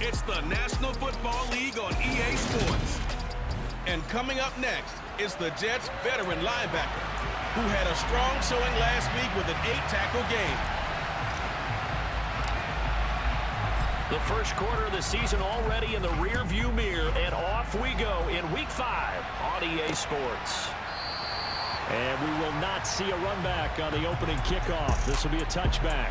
It's the National Football League on EA Sports. And coming up next is the Jets' veteran linebacker, who had a strong showing last week with an 8-tackle game. The first quarter of the season already in the rear-view mirror, and off we go in Week 5 on EA Sports. And we will not see a run back on the opening kickoff. This will be a touchback.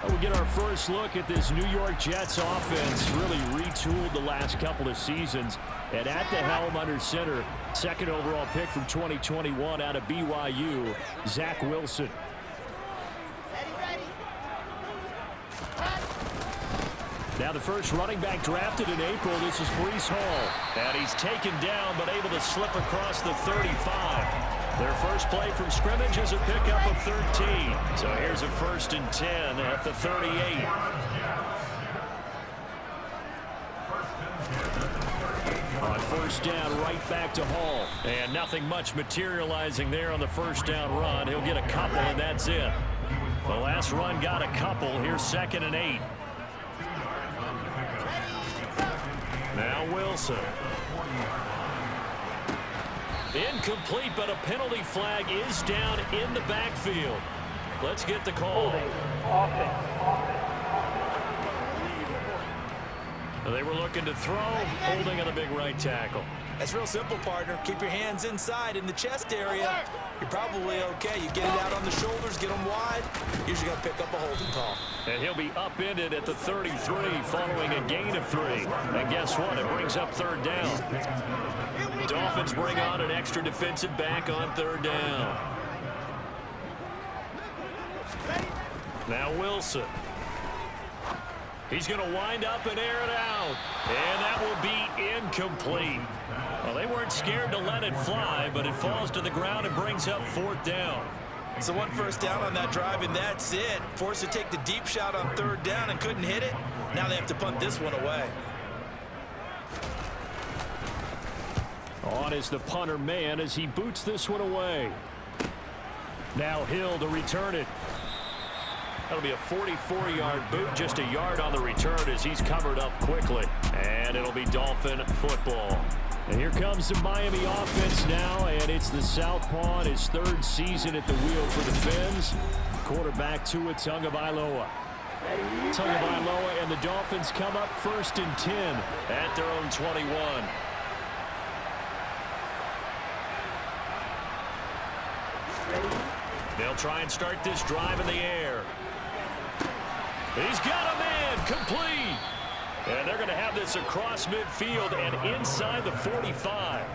We'll get our first look at this New York Jets offense, really retooled the last couple of seasons. And at the helm under center, second overall pick from 2021 out of BYU, Zach Wilson. Now the first running back drafted in April, this is Breece Hall. And he's taken down but able to slip across the 35. Their first play from scrimmage is a pickup of 13. So here's a 1st and 10 at the 38. On first down, right back to Hall. And nothing much materializing there on the first down run. He'll get a couple, and that's it. The last run got a couple. Here's 2nd and 8. Now Wilson. Incomplete, but a penalty flag is down in the backfield. Let's get the call. They were looking to throw, holding on the big right tackle. That's real simple, partner. Keep your hands inside in the chest area. You're probably okay. You get it out on the shoulders, get them wide. Usually got to pick up a holding call. And he'll be upended at the 33 following a gain of 3. And guess what? It brings up 3rd down. Dolphins bring on an extra defensive back on 3rd down. Now Wilson. He's going to wind up and air it out. And that will be incomplete. Well, they weren't scared to let it fly, but it falls to the ground and brings up 4th down. So 1 first down on that drive, and that's it. Forced to take the deep shot on 3rd down and couldn't hit it. Now they have to punt this one away. On is the punter man as he boots this one away. Now Hill to return it. That'll be a 44-yard boot, just a yard on the return as he's covered up quickly. And it'll be Dolphin football. And here comes the Miami offense now, and it's the Southpaw, his 3rd season at the wheel for the Fins. Quarterback Tua Tagovailoa. Tagovailoa and the Dolphins come up 1st and 10 at their own 21. They'll try and start this drive in the air. He's got a man, complete. And they're going to have this across midfield and inside the 45.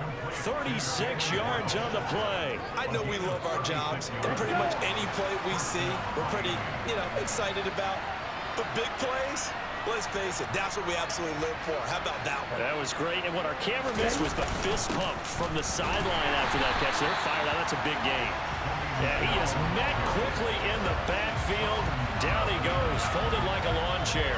36 yards on the play. I know we love our jobs, and pretty much any play we see, we're pretty, excited about. But big plays, let's face it, that's what we absolutely live for. How about that one? That was great, and what our camera missed was the fist pump from the sideline after that catch. They're fired out. That's a big game. Yeah, he is met quickly in the backfield. Down he goes, folded like a lawn chair.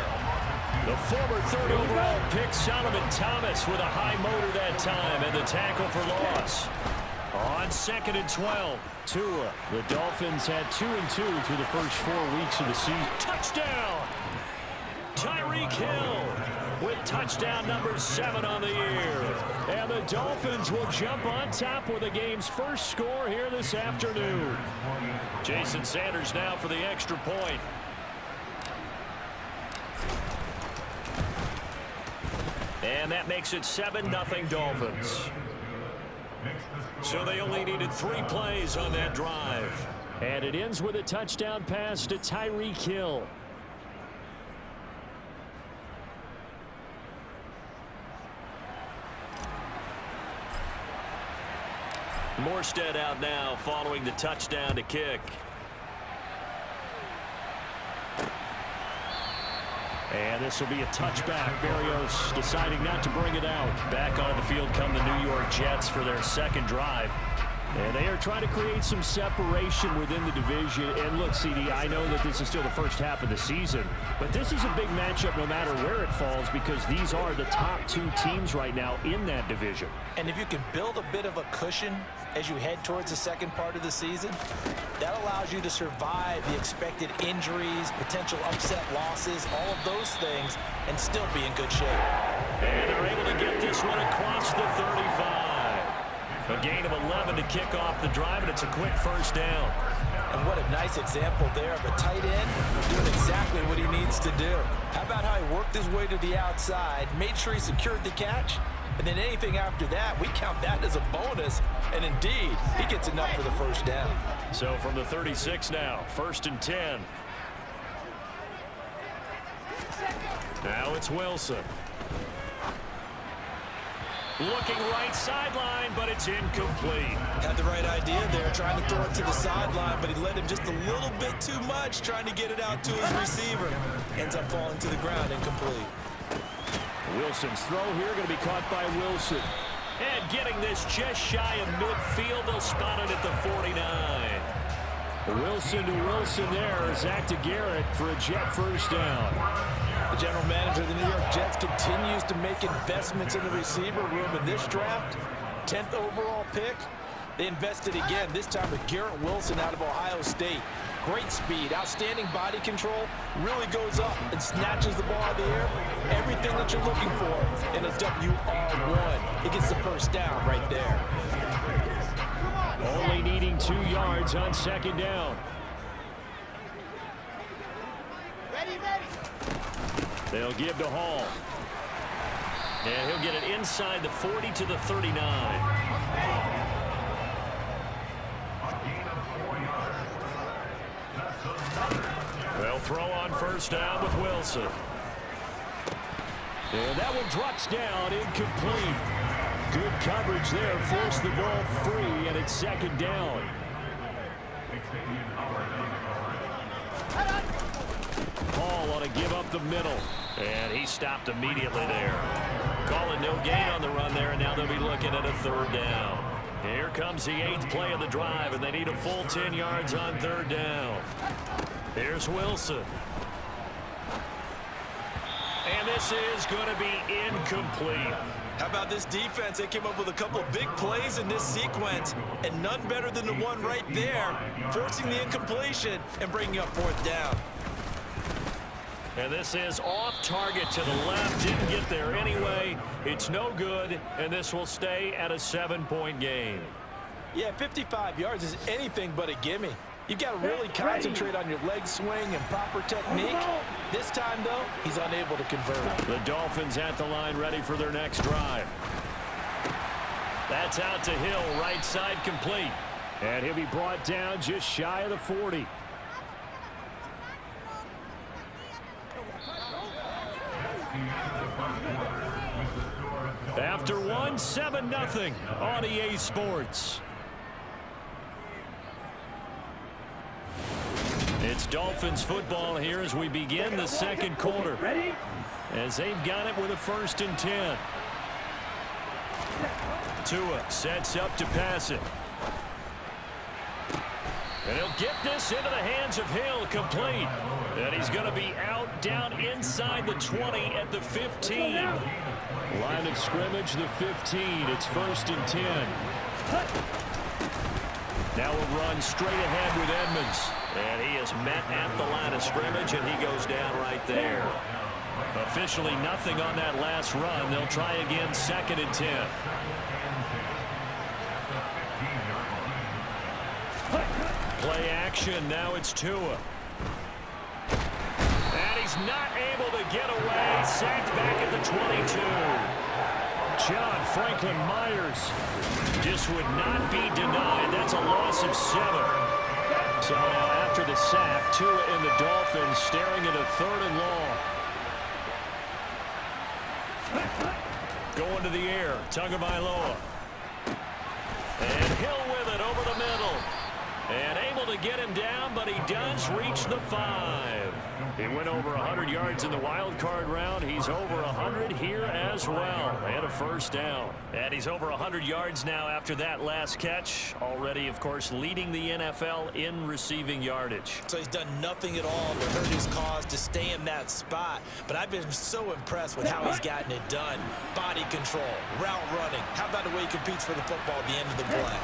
The former 3rd overall pick, Solomon Thomas, with a high motor that time, and the tackle for loss. On 2nd and 12, Tua. The Dolphins had 2-2 through the first 4 weeks of the season. Touchdown! Tyreek Hill with touchdown number 7 on the year. And the Dolphins will jump on top with the game's first score here this afternoon. Jason Sanders now for the extra point. And that makes it 7-0 Dolphins. So they only needed 3 plays on that drive. And it ends with a touchdown pass to Tyreek Hill. Morstead out now following the touchdown to kick. And this will be a touchback. Berrios deciding not to bring it out. Back on the field come the New York Jets for their 2nd drive. And they are trying to create some separation within the division. And look, CD, I know that this is still the first half of the season, but this is a big matchup no matter where it falls because these are the top 2 teams right now in that division. And if you can build a bit of a cushion as you head towards the second part of the season. That allows you to survive the expected injuries, potential upset losses, all of those things, and still be in good shape. And they're able to get this one across the 35. A gain of 11 to kick off the drive, and it's a quick first down. And what a nice example there of a tight end doing exactly what he needs to do. How about how he worked his way to the outside, made sure he secured the catch, and then anything after that, we count that as a bonus. And indeed, he gets enough for the first down. So from the 36 now, 1st and 10. Now it's Wilson. Looking right sideline, but it's incomplete. Had the right idea there, trying to throw it to the sideline, but he led him just a little bit too much, trying to get it out to his receiver. Ends up falling to the ground, incomplete. Wilson's throw here going to be caught by Wilson. And getting this just shy of midfield, they'll spot it at the 49. Wilson to Wilson there. Zach to Garrett for a Jet first down. The general manager of the New York Jets continues to make investments in the receiver room in this draft. 10th overall pick. They invested again, this time with Garrett Wilson out of Ohio State. Great speed, outstanding body control, really goes up and snatches the ball out of the air. Everything that you're looking for in a WR1. He gets the first down right there. Only needing 2 yards on second down. They'll give to Hall. And he'll get it inside the 40 to the 39. They'll throw on first down with Wilson. And that one drops down, incomplete. Good coverage there, forced the ball free, and it's second down. Hall ought to give up the middle. And he stopped immediately there. Calling no gain on the run there, and now they'll be looking at a third down. Here comes the 8th play of the drive, and they need a full 10 yards on third down. Here's Wilson. And this is going to be incomplete. How about this defense? They came up with a couple of big plays in this sequence, and none better than the one right there, forcing the incompletion and bringing up fourth down. And this is off target to the left. Didn't get there anyway. It's no good, and this will stay at a 7-point game. Yeah, 55 yards is anything but a gimme. You've got to really concentrate on your leg swing and proper technique. This time, though, he's unable to convert. The Dolphins at the line ready for their next drive. That's out to Hill, right side complete. And he'll be brought down just shy of the 40. After one, 7-0 on EA Sports. It's Dolphins football here as we begin the second quarter. As they've got it with a 1st and 10. Tua sets up to pass it. And he'll get this into the hands of Hill, complete. And he's going to be out down inside the 20 at the 15. Line of scrimmage, the 15. It's 1st and 10. Now we'll run straight ahead with Edmonds. And he is met at the line of scrimmage, and he goes down right there. Officially nothing on that last run. They'll try again, 2nd and 10. Play action, now it's Tua. And he's not able to get away. Sacked back at the 22. John Franklin Myers just would not be denied. That's a loss of 7. So now after the sack, Tua and the Dolphins staring at a 3rd and long. Going to the air, Tagovailoa. And Hill with it over the middle. And able to get him down, but he does reach the 5. He went over 100 yards in the wild card round. He's over 100 here as well. And a first down. And he's over 100 yards now after that last catch. Already, of course, leading the NFL in receiving yardage. So he's done nothing at all to hurt his cause to stay in that spot. But I've been so impressed with how he's gotten it done. Body control, route running. How about the way he competes for the football at the end of the play?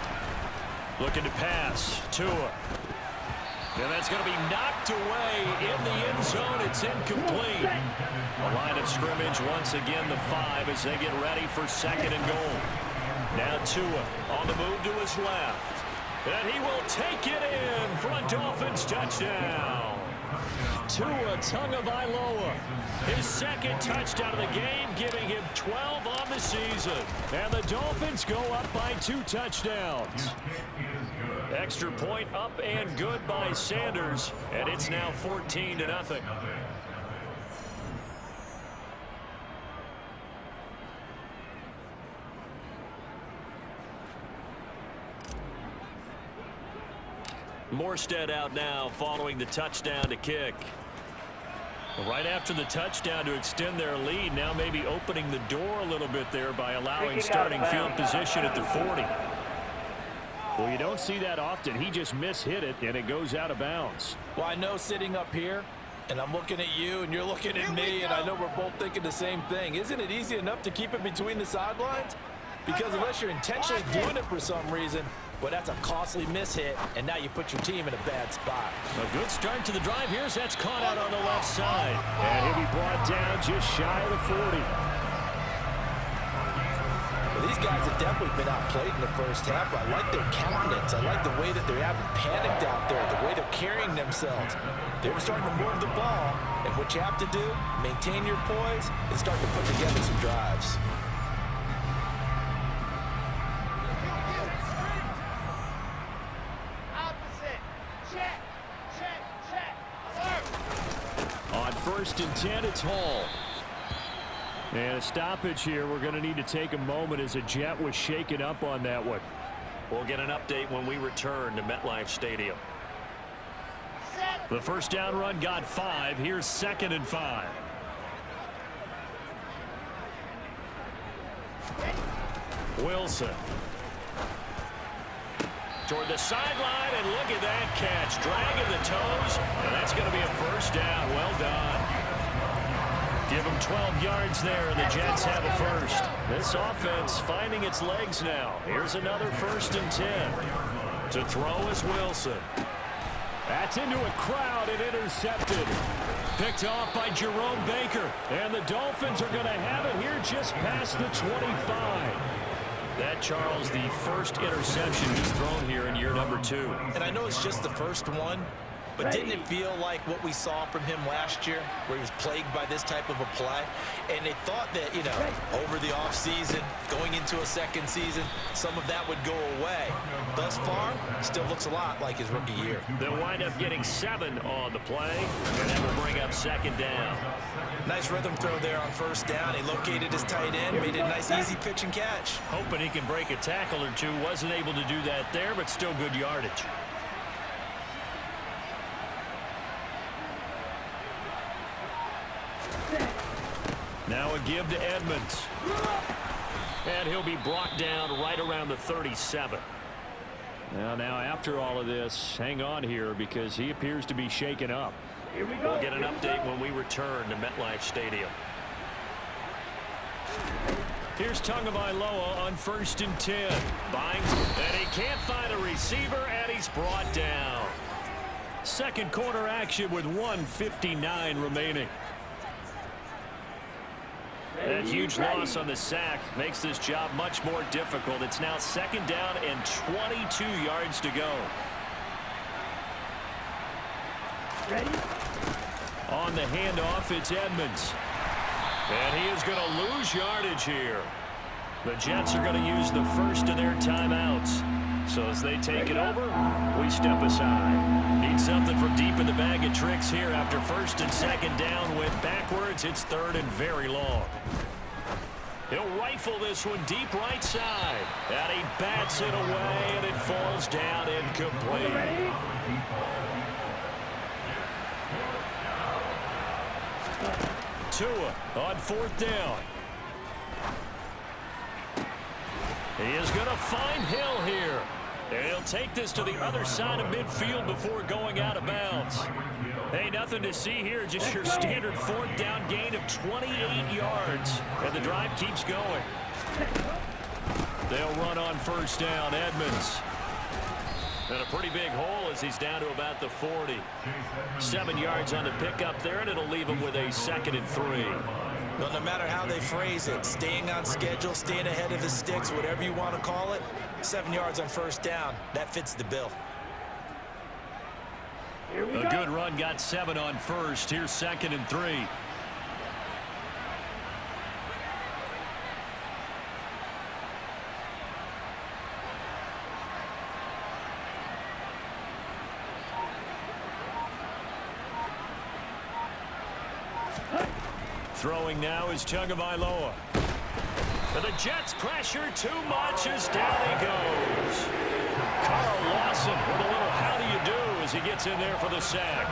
Looking to pass. Tua. And that's going to be knocked away in the end zone. It's incomplete. The line of scrimmage once again the 5 as they get ready for 2nd and goal. Now Tua on the move to his left. And he will take it in for a Dolphins touchdown. Tua Tagovailoa, his 2nd touchdown of the game, giving him 12 on the season. And the Dolphins go up by 2 touchdowns. Extra point up and good by Sanders, and it's now 14-0. Morstead out now following the touchdown to kick. Right after the touchdown to extend their lead, now maybe opening the door a little bit there by allowing starting field position at the 40. Well, you don't see that often. He just mishit it, and it goes out of bounds. Well, I know sitting up here, and I'm looking at you, and you're looking at me, and I know we're both thinking the same thing. Isn't it easy enough to keep it between the sidelines? Because unless you're intentionally doing it for some reason, well, that's a costly mishit, and now you put your team in a bad spot. A good start to the drive. Here's that's caught out on the left side. And he'll be brought down just shy of the 40. Well, these guys have definitely been outplayed in the first half. I like their countenance. I like the way that they haven't panicked out there, the way they're carrying themselves. They're starting to move the ball, and what you have to do, maintain your poise and start to put together some drives. On 1st and 10, it's Hall. And a stoppage here. We're going to need to take a moment as a Jet was shaken up on that one. We'll get an update when we return to MetLife Stadium. The first down run got 5. Here's 2nd and 5. Wilson. Toward the sideline, and look at that catch. Dragging the toes, and that's going to be a first down. Well done. Give them 12 yards there, and the Jets have a first. This offense finding its legs now. Here's another 1st and 10. To throw is Wilson. That's into a crowd and intercepted. Picked off by Jerome Baker. And the Dolphins are going to have it here just past the 25. That, Charles, the first interception he's thrown here in year number 2. And I know it's just the first one, but didn't it feel like what we saw from him last year, where he was plagued by this type of a play? And they thought that, you know, over the offseason, going into a 2nd season, some of that would go away. Thus far, still looks a lot like his rookie year. They'll wind up getting 7 on the play, and that will bring up 2nd down. Nice rhythm throw there on 1st down. He located his tight end, made it a nice, easy pitch and catch. Hoping he can break a tackle or two. Wasn't able to do that there, but still good yardage. Now a give to Edmonds. And he'll be brought down right around the 37. Now after all of this, hang on here because he appears to be shaken up. We'll get an update when we return to MetLife Stadium. Here's Tagovailoa on 1st and 10. Binds, and he can't find a receiver, and he's brought down. Second quarter action with 1:59 remaining. That huge loss on the sack makes this job much more difficult. It's now 2nd down and 22 yards to go. Ready? On the handoff, it's Edmonds. And he is going to lose yardage here. The Jets are going to use the first of their timeouts. So as they take it over, we step aside. Need something from deep in the bag of tricks here after 1st and 2nd down. Went backwards. It's 3rd and very long. He'll rifle this one deep right side. And he bats it away, and it falls down incomplete. Tua on 4th down. He is going to find Hill here. And he'll take this to the other side of midfield before going out of bounds. Hey, nothing to see here. Just your standard 4th down gain of 28 yards. And the drive keeps going. They'll run on 1st down. Edmonds. And a pretty big hole as he's down to about the 40. 7 yards on the pickup there, and it'll leave him with a 2nd and 3. Well, no matter how they phrase it, staying on schedule, staying ahead of his sticks, whatever you want to call it, 7 yards on first down, that fits the bill. A good run got 7 on first. Here's 2nd and 3. Throwing now is Tagovailoa. And the Jets pressure too much as down he goes. Carl Lawson with a little how do you do as he gets in there for the sack.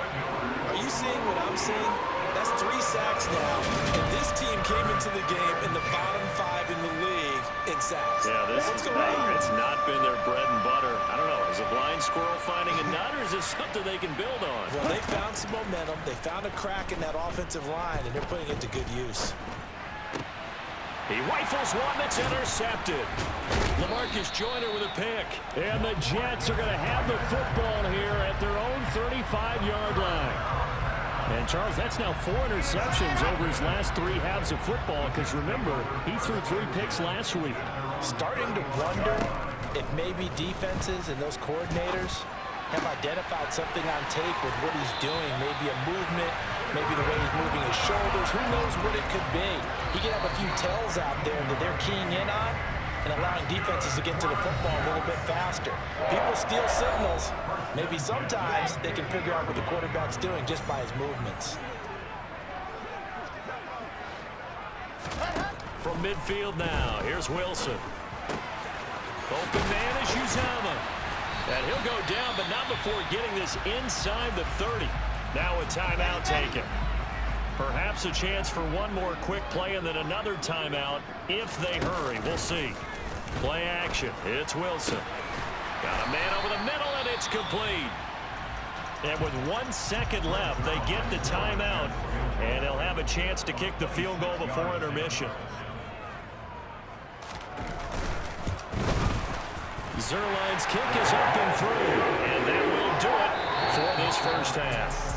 Are you seeing what I'm seeing? That's 3 sacks now, and this team came into the game in the bottom 5 in the league in sacks. Yeah, it's not been their bread and butter. I don't know, is a blind squirrel finding a nut, or is this something they can build on? Well, they found some momentum. They found a crack in that offensive line, and they're putting it to good use. He rifles one that's intercepted. LaMarcus Joyner with a pick. And the Jets are going to have the football here at their own 35-yard line. And, Charles, that's now 4 interceptions over his last 3 halves of football because, remember, he threw 3 picks last week. Starting to wonder if maybe defenses and those coordinators have identified something on tape with what he's doing. Maybe a movement, maybe the way he's moving his shoulders. Who knows what it could be? He could have a few tells out there that they're keying in on and allowing defenses to get to the football a little bit faster. People steal signals. Maybe sometimes they can figure out what the quarterback's doing just by his movements. From midfield now, here's Wilson. Open man is Uzama. And he'll go down, but not before getting this inside the 30. Now a timeout taken. Perhaps a chance for one more quick play and then another timeout if they hurry. We'll see. Play action. It's Wilson. Got a man over the middle, and it's complete. And with 1 second left, they get the timeout, and they'll have a chance to kick the field goal before intermission. Zerline's kick is up and through, and that will do it for this first half.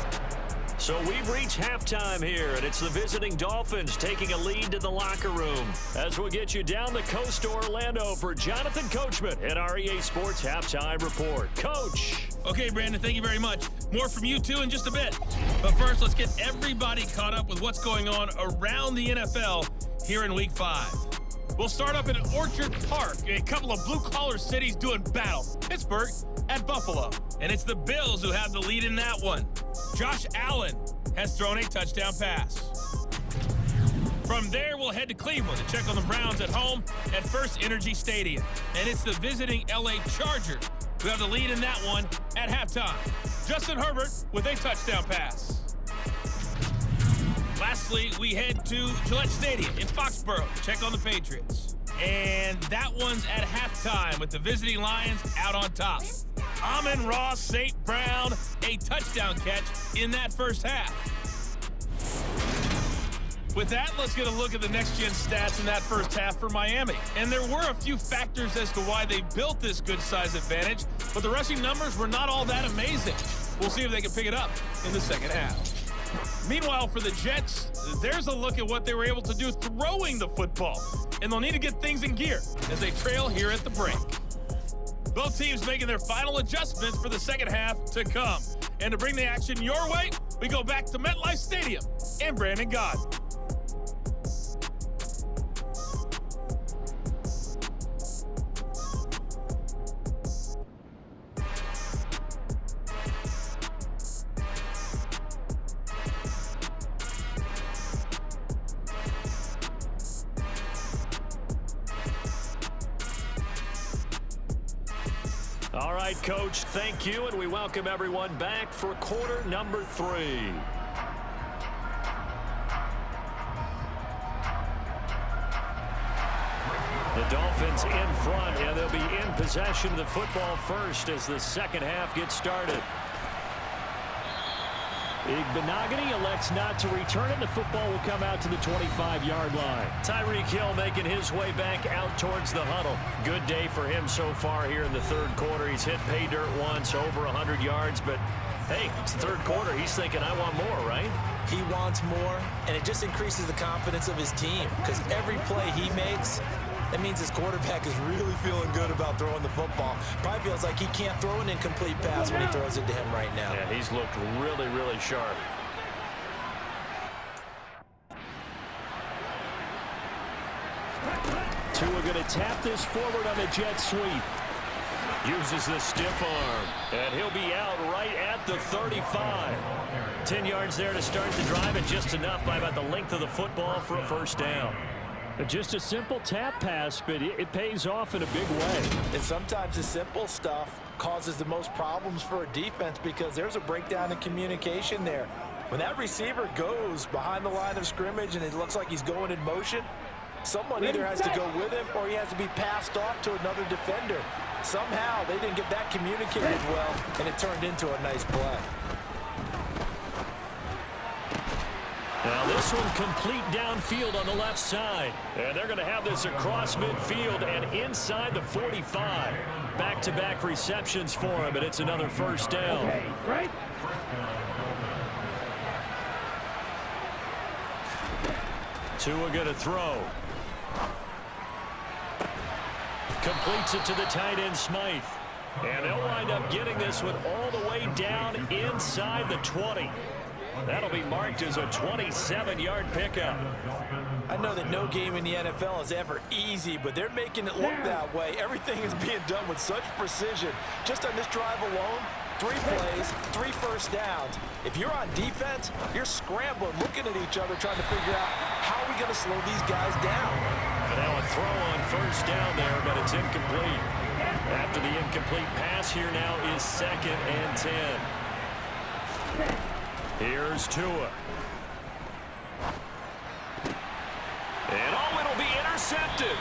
So we've reached halftime here, and it's the visiting Dolphins taking a lead to the locker room. As we'll get you down the coast to Orlando for Jonathan Coachman at our EA Sports Halftime Report. Coach. Okay, Brandon, thank you very much. More from you two in just a bit. But first, let's get everybody caught up with what's going on around the NFL here in Week 5. We'll start up in Orchard Park, a couple of blue-collar cities doing battle. Pittsburgh at Buffalo. And it's the Bills who have the lead in that one. Josh Allen has thrown a touchdown pass. From there, we'll head to Cleveland to check on the Browns at home at First Energy Stadium. And it's the visiting LA Chargers who have the lead in that one at halftime. Justin Herbert with a touchdown pass. Lastly, we head to Gillette Stadium in Foxborough to check on the Patriots. And that one's at halftime with the visiting Lions out on top. Amon-Ra St. Brown, a touchdown catch in that first half. With that, let's get a look at the next-gen stats in that first half for Miami. And there were a few factors as to why they built this good-size advantage, but the rushing numbers were not all that amazing. We'll see if they can pick it up in the second half. Meanwhile, for the Jets, there's a look at what they were able to do throwing the football. And they'll need to get things in gear as they trail here at the break. Both teams making their final adjustments for the second half to come. And to bring the action your way, we go back to MetLife Stadium and Brandon God. All right, Coach, thank you, and we welcome everyone back for quarter number 3. The Dolphins in front, and they'll be in possession of the football first as the second half gets started. Benogany elects not to return it. The football will come out to the 25-yard line. Tyreek Hill making his way back out towards the huddle. Good day for him so far here in the third quarter. He's hit pay dirt once, over 100 yards, but hey, it's the third quarter. He's thinking, I want more, right? He wants more, and it just increases the confidence of his team because every play he makes, that means his quarterback is really feeling good about throwing the football. Probably feels like he can't throw an incomplete pass when he throws it to him right now. Yeah, he's looked really, really sharp. Tua going to tap this forward on the jet sweep. Uses the stiff arm, and he'll be out right at the 35. 10 yards there to start the drive, and just enough by about the length of the football for a first down. Just a simple tap pass, but it pays off in a big way. And sometimes the simple stuff causes the most problems for a defense because there's a breakdown in communication there. When that receiver goes behind the line of scrimmage and it looks like he's going in motion, someone either has to go with him or he has to be passed off to another defender. Somehow they didn't get that communicated well, and it turned into a nice play. Now this one complete downfield on the left side. And they're going to have this across midfield and inside the 45. Back-to-back receptions for him, and it's another first down. Okay, right? Tua going to throw. Completes it to the tight end, Smythe. And they'll wind up getting this one all the way down inside the 20. That'll be marked as a 27-yard pickup. I know that no game in the NFL is ever easy, but they're making it look that way. Everything is being done with such precision. Just on this drive alone, 3 plays, 3 first downs. If you're on defense, you're scrambling, looking at each other, trying to figure out how are we going to slow these guys down. And now a throw on first down there, but it's incomplete. After the incomplete pass, here now is 2nd and 10. Here's Tua. And it'll be intercepted.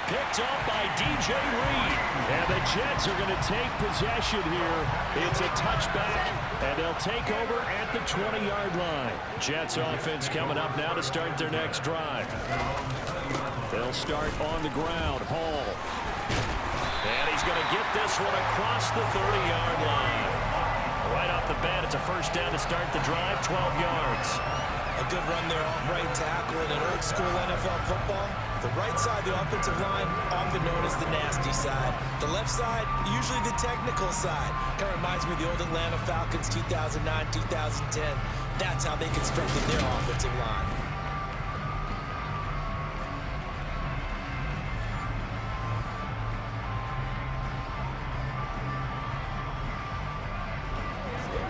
Picked up by DJ Reed. And the Jets are going to take possession here. It's a touchback, and they'll take over at the 20-yard line. Jets offense coming up now to start their next drive. They'll start on the ground. Hall. And he's going to get this one across the 30-yard line. Right off the bat, it's a first down to start the drive, 12 yards. A good run there off right tackle in an old-school NFL football. The right side, the offensive line, often known as the nasty side. The left side, usually the technical side. Kind of reminds me of the old Atlanta Falcons 2009, 2010. That's how they constructed their offensive line.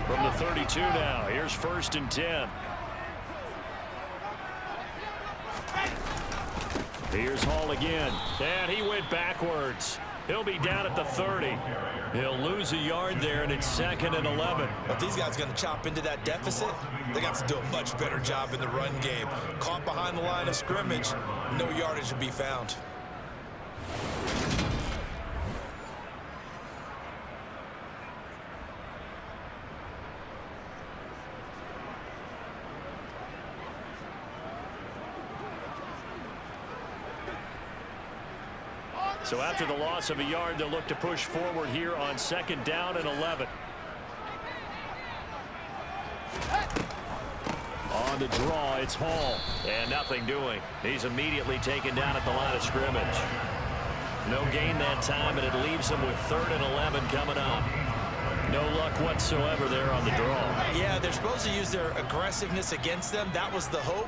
From the 32 now, here's 1st and 10. Here's Hall again, and he went backwards. He'll be down at the 30. He'll lose a yard there, and it's 2nd and 11. If these guys are going to chop into that deficit, they got to do a much better job in the run game. Caught behind the line of scrimmage, no yardage to be found. So after the loss of a yard, they'll look to push forward here on 2nd down and 11. On the draw, it's Hall. And nothing doing. He's immediately taken down at the line of scrimmage. No gain that time, and it leaves him with 3rd and 11 coming up. No luck whatsoever there on the draw. Yeah, they're supposed to use their aggressiveness against them. That was the hope.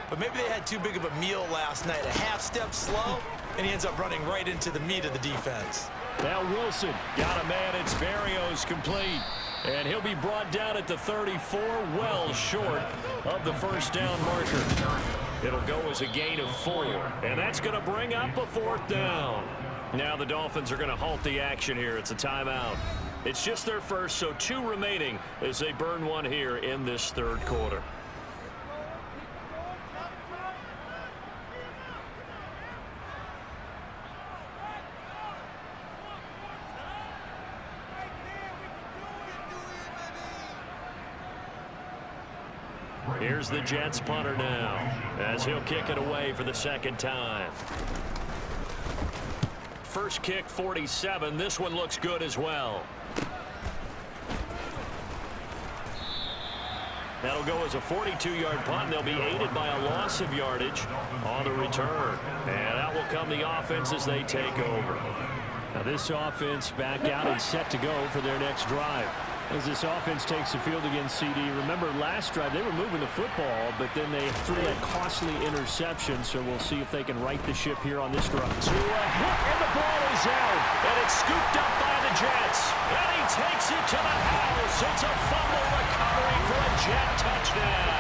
But maybe they had too big of a meal last night. A half step slow, and he ends up running right into the meat of the defense. Now Wilson got a man. It's Barrios complete. And he'll be brought down at the 34, well short of the first down marker. It'll go as a gain of 4. And that's going to bring up a 4th down. Now the Dolphins are going to halt the action here. It's a timeout. It's just their first, so 2 remaining as they burn one here in this third quarter. Here's the Jets punter now, as he'll kick it away for the second time. First kick, 47. This one looks good as well. That'll go as a 42-yard punt, and they'll be aided by a loss of yardage on the return. And out will come the offense as they take over. Now this offense back out and set to go for their next drive. As this offense takes the field against CD, remember last drive they were moving the football, but then they threw that costly interception, so we'll see if they can right the ship here on this drive. To a hit, and the ball is out, and it's scooped up by the Jets, and he takes it to the house. It's a fumble recovery for a Jet touchdown.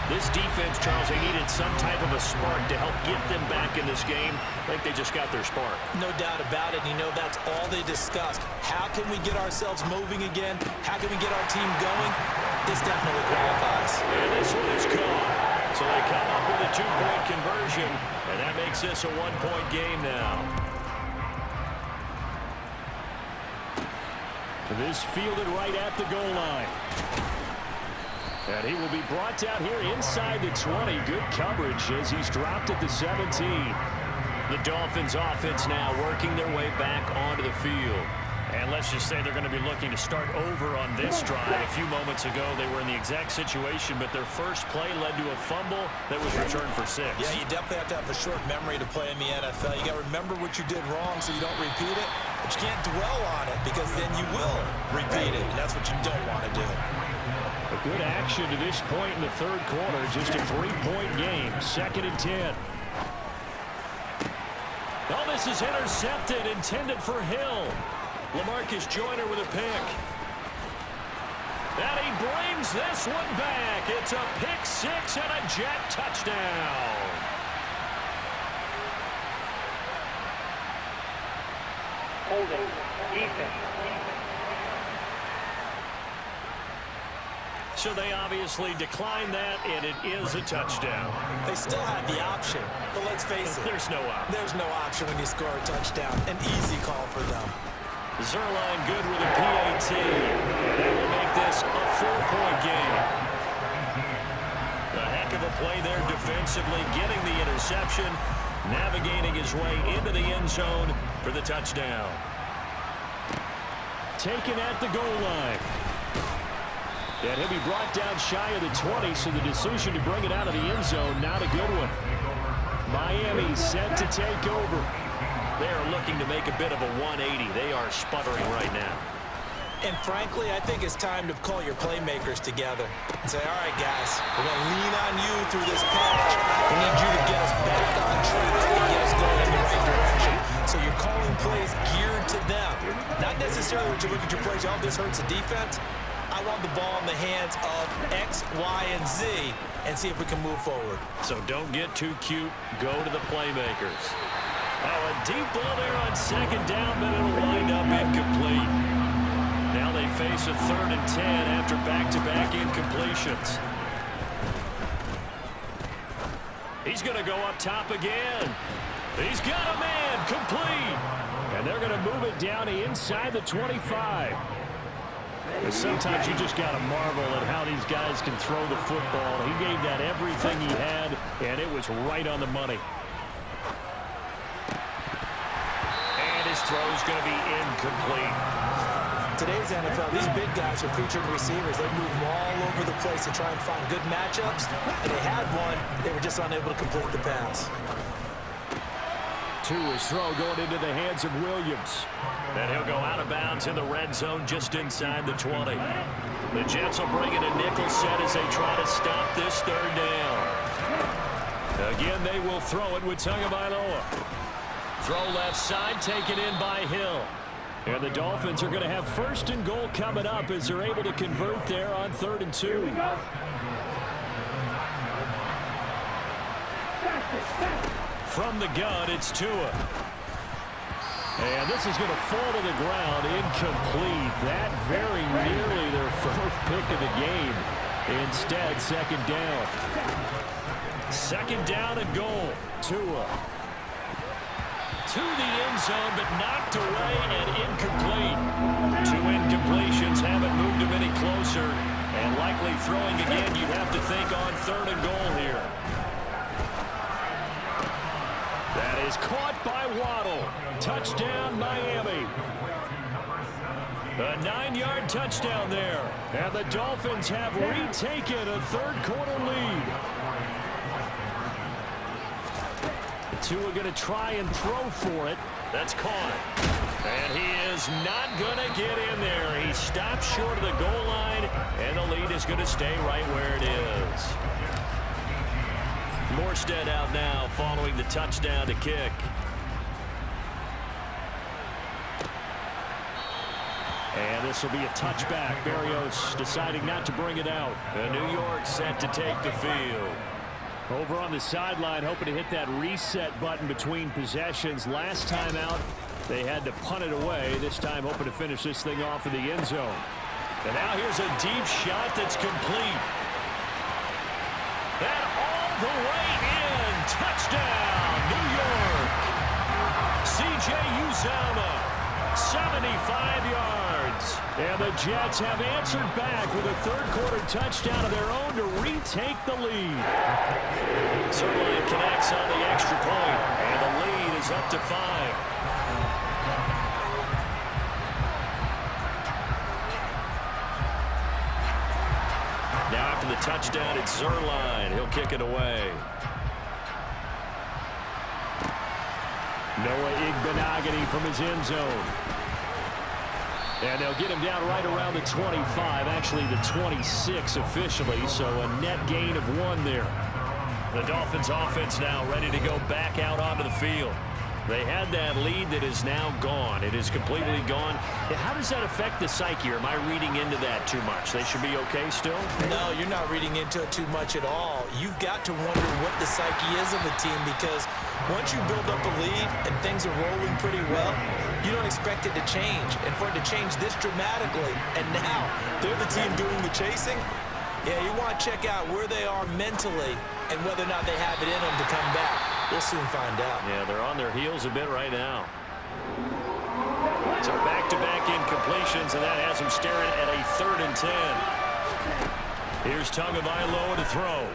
This defense, Charles, they needed some type of a spark to help get them back in this game. I think they just got their spark. No doubt about it. You know, that's all they discussed. How can we get ourselves moving again? How can we get our team going? This definitely qualifies. And this one is caught. So they come up with a 2-point conversion, and that makes this a 1-point game now. This fielded right at the goal line. And he will be brought down here inside the 20. Good coverage as he's dropped at the 17. The Dolphins offense now working their way back onto the field. And let's just say they're going to be looking to start over on this drive. A few moments ago, they were in the exact situation, but their first play led to a fumble that was returned for 6. Yeah, you definitely have to have a short memory to play in the NFL. You got to remember what you did wrong so you don't repeat it, but you can't dwell on it because then you will repeat it, and that's what you don't want to do. A good action to this point in the third quarter. Just a 3-point game. 2nd and 10. Oh, this is intercepted, intended for Hill. LaMarcus Joyner with a pick. And he brings this one back. It's a pick 6 and a Jet touchdown. Holding. Defense. So they obviously declined that, and it is a touchdown. They still had the option, but let's face it. There's no option. There's no option when you score a touchdown. An easy call for them. Zerline good with a PAT. That will make this a 4-point game. A heck of a play there defensively, getting the interception, navigating his way into the end zone for the touchdown. Taken at the goal line. And he'll be brought down shy of the 20, so the decision to bring it out of the end zone, not a good one. Miami set to take over. They are looking to make a bit of a 180. They are sputtering right now. And frankly, I think it's time to call your playmakers together and say, all right, guys, we're going to lean on you through this patch. We need you to get us back on track and get us going in the right direction. So you're calling plays geared to them. Not necessarily when you look at your plays, oh, this hurts the defense. I want the ball in the hands of X, Y, and Z and see if we can move forward. So don't get too cute. Go to the playmakers. Oh, a deep ball there on 2nd down, but it'll wind up incomplete. Now they face a 3rd and 10 after back-to-back incompletions. He's going to go up top again. He's got a man, complete. And they're going to move it down inside the 25. Sometimes you just got to marvel at how these guys can throw the football. He gave that everything he had, and it was right on the money. And his throw's going to be incomplete. Today's NFL, these big guys are featured receivers. They move all over the place to try and find good matchups, and they had one. They were just unable to complete the pass. To his throw going into the hands of Williams. And he'll go out of bounds in the red zone just inside the 20. The Jets will bring in a nickel set as they try to stop this 3rd down. Again, they will throw it with Tagovailoa. Throw left side, taken in by Hill. And the Dolphins are going to have 1st and goal coming up as they're able to convert there on 3rd and 2. From the gun, it's Tua. And this is going to fall to the ground, incomplete. That very nearly their 4th pick of the game. Instead, 2nd down. 2nd down and goal. Tua. To the end zone, but knocked away and incomplete. 2 incompletions haven't moved him any closer. And likely throwing again, you'd have to think on 3rd and goal here. That is caught by Waddle. Touchdown, Miami. A 9-yard touchdown there. And the Dolphins have retaken a 3rd quarter lead. The two are going to try and throw for it. That's caught. And he is not going to get in there. He stops short of the goal line, and the lead is going to stay right where it is. Morstead out now following the touchdown to kick. And this will be a touchback. Berrios deciding not to bring it out. And New York set to take the field. Over on the sideline, hoping to hit that reset button between possessions. Last time out, they had to punt it away. This time, hoping to finish this thing off in the end zone. And now here's a deep shot that's complete. And all the way in. Touchdown, New York. C.J. Uzomah, 75 yards. And the Jets have answered back with a 3rd quarter touchdown of their own to retake the lead. Zerline connects on the extra point, and the lead is up to 5. Now after the touchdown, it's Zerline. He'll kick it away. Noah Igbenogany from his end zone. And they'll get him down right around the 25, actually the 26 officially, so a net gain of 1 there. The Dolphins offense now ready to go back out onto the field. They had that lead that is now gone. It is completely gone. How does that affect the psyche? Or am I reading into that too much? They should be okay still? No, you're not reading into it too much at all. You've got to wonder what the psyche is of the team, because once you build up a lead and things are rolling pretty well, you don't expect it to change. And for it to change this dramatically, and now they're the team doing the chasing, yeah, you want to check out where they are mentally and whether or not they have it in them to come back. We'll soon find out. Yeah, they're on their heels a bit right now. So back-to-back incompletions, and that has them staring at a 3rd and 10. Here's Tagovailoa to throw.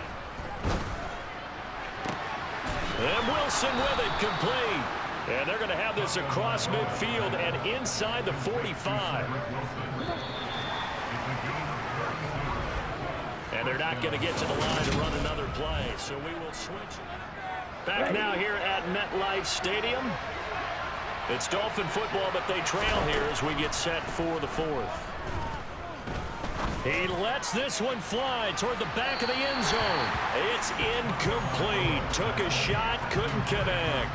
And Wilson with it, complete. And they're going to have this across midfield and inside the 45. And they're not going to get to the line to run another play, so we will switch. Back now here at MetLife Stadium. It's Dolphin football, but they trail here as we get set for the 4th. He lets this one fly toward the back of the end zone. It's incomplete. Took a shot, couldn't connect.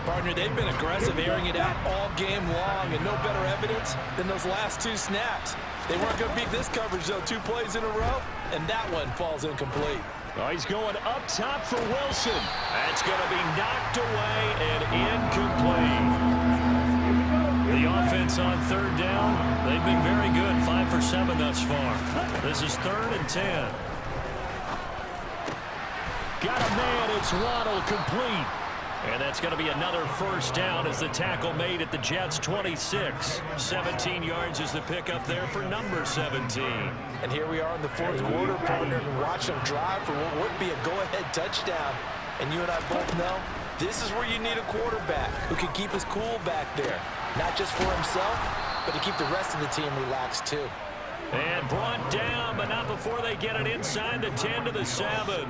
Partner, they've been aggressive, airing it out all game long, and no better evidence than those last 2 snaps. They weren't going to beat this coverage, though, 2 plays in a row, and that one falls incomplete. Oh, he's going up top for Wilson. That's going to be knocked away and incomplete. The offense on 3rd down, they've been very good, 5 for 7 thus far. This is 3rd and 10. Got a man, it's Waddle, complete. And that's going to be another 1st down as the tackle made at the Jets' 26. 17 yards is the pickup there for number 17. And here we are in the 4th quarter, partner, and watch them drive for what would be a go-ahead touchdown. And you and I both know this is where you need a quarterback who can keep his cool back there. Not just for himself, but to keep the rest of the team relaxed too. And brought down, but not before they get it inside the 10 to the 7.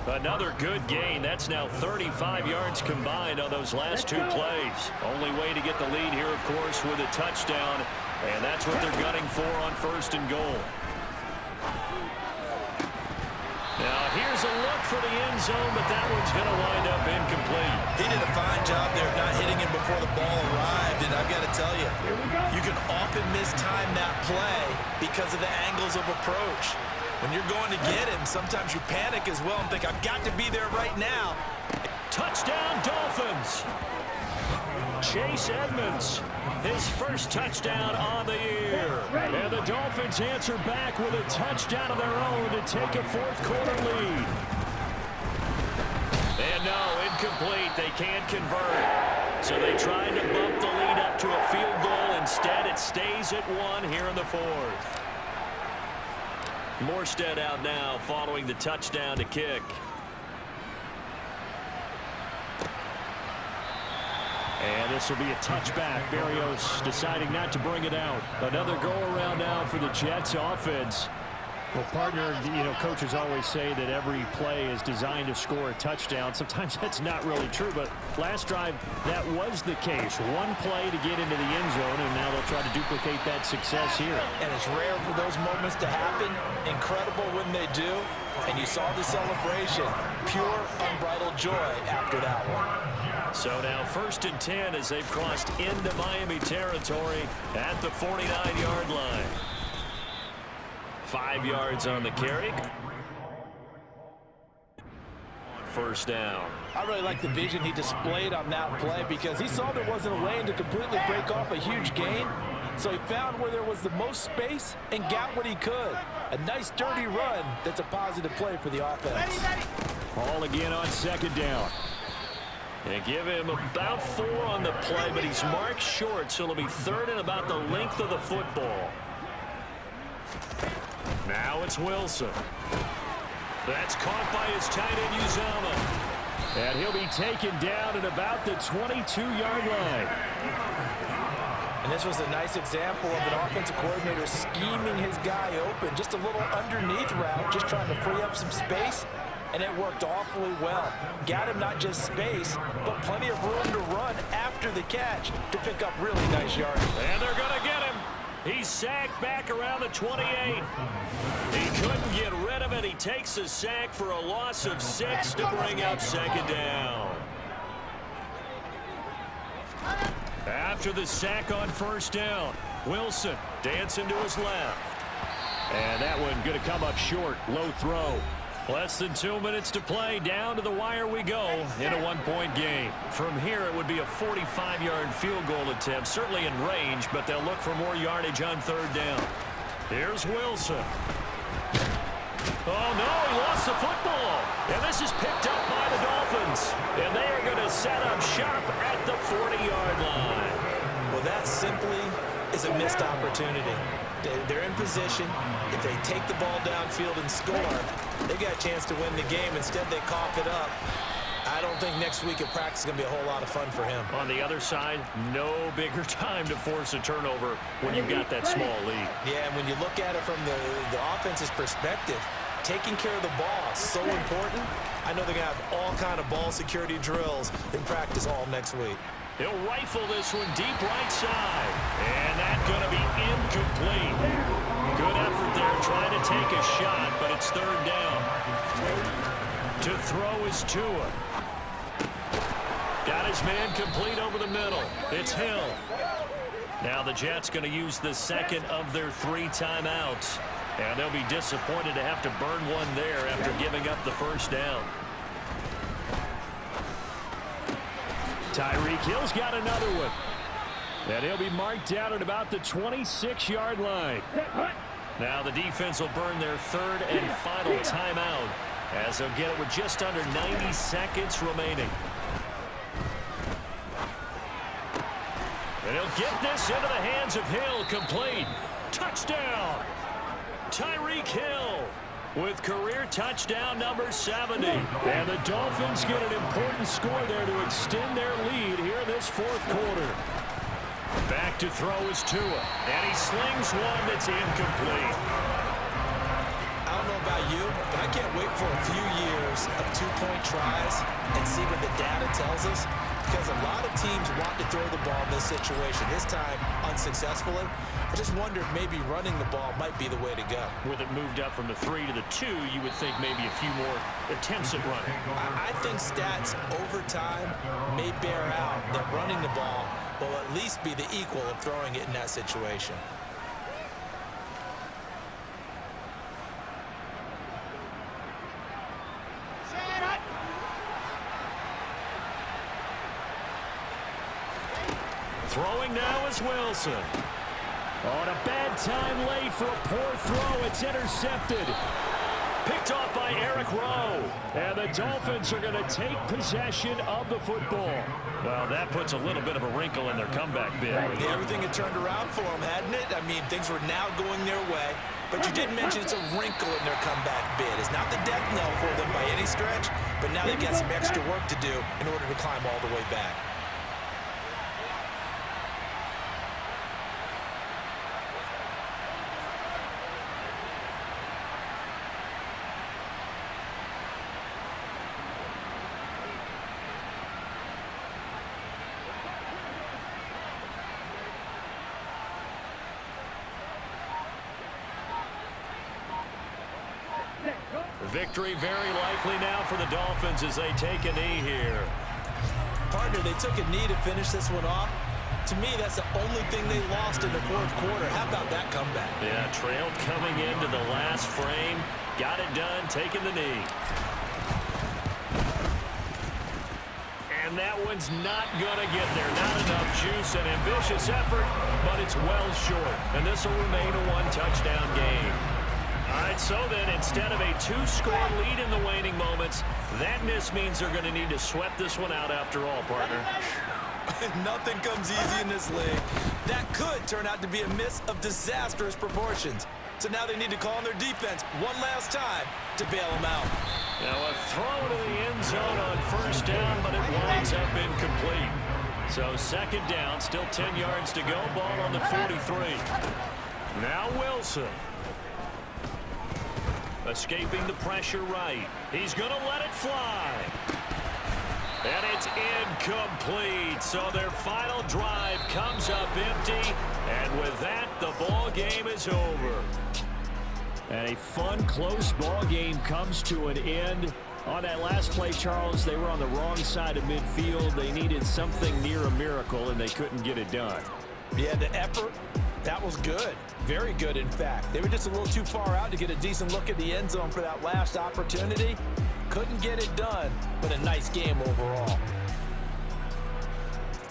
Another good gain. That's now 35 yards combined on those last 2 plays. Only way to get the lead here, of course, with a touchdown. And that's what they're gunning for on 1st and goal. Now, here's a look for the end zone, but that one's going to wind up incomplete. He did a fine job there of not hitting him before the ball arrived, and I've got to tell you, you can often mistime that play because of the angles of approach. When you're going to get him, sometimes you panic as well and think, I've got to be there right now. Touchdown, Dolphins. Chase Edmonds, his 1st touchdown on the year. And the Dolphins answer back with a touchdown of their own to take a 4th quarter lead. And no, incomplete. They can't convert. So they tried to bump the lead up to a field goal. Instead, it stays at 1 here in the 4th. Morstead out now following the touchdown to kick. And this will be a touchback. Berrios deciding not to bring it out. Another go-around now for the Jets offense. Well, partner, coaches always say that every play is designed to score a touchdown. Sometimes that's not really true, but last drive, that was the case. One play to get into the end zone, and now they'll try to duplicate that success here. And it's rare for those moments to happen. Incredible when they do. And you saw the celebration. Pure, unbridled joy after that one. So now 1st and 10 as they've crossed into Miami territory at the 49-yard line. 5 yards on the carry. 1st down. I really like the vision he displayed on that play because he saw there wasn't a lane to completely break off a huge gain. So he found where there was the most space and got what he could. A nice dirty run that's a positive play for the offense. Ball again on 2nd down. They give him about 4 on the play, but he's marked short, so it'll be 3rd and about the length of the football. Now it's Wilson. That's caught by his tight end, Uzama. And he'll be taken down at about the 22-yard line. And this was a nice example of an offensive coordinator scheming his guy open. Just a little underneath route, just trying to free up some space. And it worked awfully well. Got him not just space, but plenty of room to run after the catch to pick up really nice yardage. And they're going to get him. He's sacked back around the 28. He couldn't get rid of it. He takes a sack for a loss of 6 to bring up 2nd down. After the sack on 1st down, Wilson dancing to his left. And that one going to come up short. Low throw. Less than 2 minutes to play. Down to the wire we go in a 1-point game. From here, it would be a 45-yard field goal attempt. Certainly in range, but they'll look for more yardage on 3rd down. Here's Wilson. Oh, no, he lost the football. And this is picked up by the Dolphins. And they are going to set up shop at the 40-yard line. Well, that simply is a missed opportunity. They're in position. If they take the ball downfield and score, they got a chance to win the game. Instead, they cough it up. I don't think next week at practice is going to be a whole lot of fun for him. On the other side, no bigger time to force a turnover when you've got that small lead. Yeah, and when you look at it from the offense's perspective, taking care of the ball is so important. I know they're going to have all kind of ball security drills in practice all next week. He'll rifle this one deep right side. And that's going to be incomplete. Good effort there trying to take a shot, but it's 3rd down. To throw is Tua. Got his man complete over the middle. It's Hill. Now the Jets going to use the 2nd of their 3 timeouts. And they'll be disappointed to have to burn one there after giving up the 1st down. Tyreek Hill's got another one. And he'll be marked down at about the 26-yard line. Now the defense will burn their 3rd and final timeout as they'll get it with just under 90 seconds remaining. And he'll get this into the hands of Hill, complete. Touchdown! Tyreek Hill with career touchdown number 70. And the Dolphins get an important score there to extend their lead here in this 4th quarter. Back to throw is Tua. And he slings one that's incomplete. I don't know about you, but I can't wait for a few years of 2-point tries and see what the data tells us. Because a lot of teams want to throw the ball in this situation. This time, unsuccessfully. I just wonder if maybe running the ball might be the way to go. With it moved up from the 3 to the 2, you would think maybe a few more attempts at running. I think stats over time may bear out that running the ball will at least be the equal of throwing it in that situation. Throwing now is Wilson. On a bad time late for a poor throw. It's intercepted. Picked off by Eric Rowe. And the Dolphins are going to take possession of the football. Well, that puts a little bit of a wrinkle in their comeback bid. Yeah, everything had turned around for them, hadn't it? I mean, things were now going their way. But you did mention it's a wrinkle in their comeback bid. It's not the death knell for them by any stretch, but now they've got some extra work to do in order to climb all the way back. Victory very likely now for the Dolphins as they take a knee here. Partner, they took a knee to finish this one off. To me, that's the only thing they lost in the fourth quarter. How about that comeback? Yeah, trailed coming into the last frame. Got it done, taking the knee. And that one's not going to get there. Not enough juice. An ambitious effort, but it's well short. And this will remain a one-touchdown game. All right, so then instead of a two-score lead in the waning moments, that miss means they're going to need to sweat this one out after all, partner. Nothing comes easy in this league. That could turn out to be a miss of disastrous proportions. So now they need to call on their defense one last time to bail them out. Now a throw to the end zone on first down, but it winds up incomplete. So second down, still 10 yards to go. Ball on the 43. Now Wilson. Escaping the pressure right. He's going to let it fly. And it's incomplete. So their final drive comes up empty. And with that, the ball game is over. And a fun, close ball game comes to an end. On that last play, Charles, they were on the wrong side of midfield. They needed something near a miracle, and they couldn't get it done. Yeah, the effort, that was good. Very good, in fact. They were just a little too far out to get a decent look at the end zone for that last opportunity. Couldn't get it done, but a nice game overall.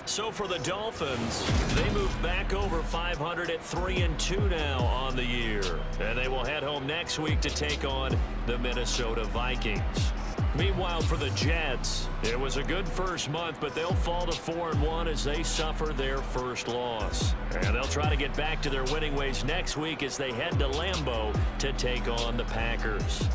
So for the Dolphins, they move back over 500 at 3-2 now on the year. And they will head home next week to take on the Minnesota Vikings. Meanwhile, for the Jets, it was a good first month, but they'll fall to 4-1 as they suffer their first loss. And they'll try to get back to their winning ways next week as they head to Lambeau to take on the Packers.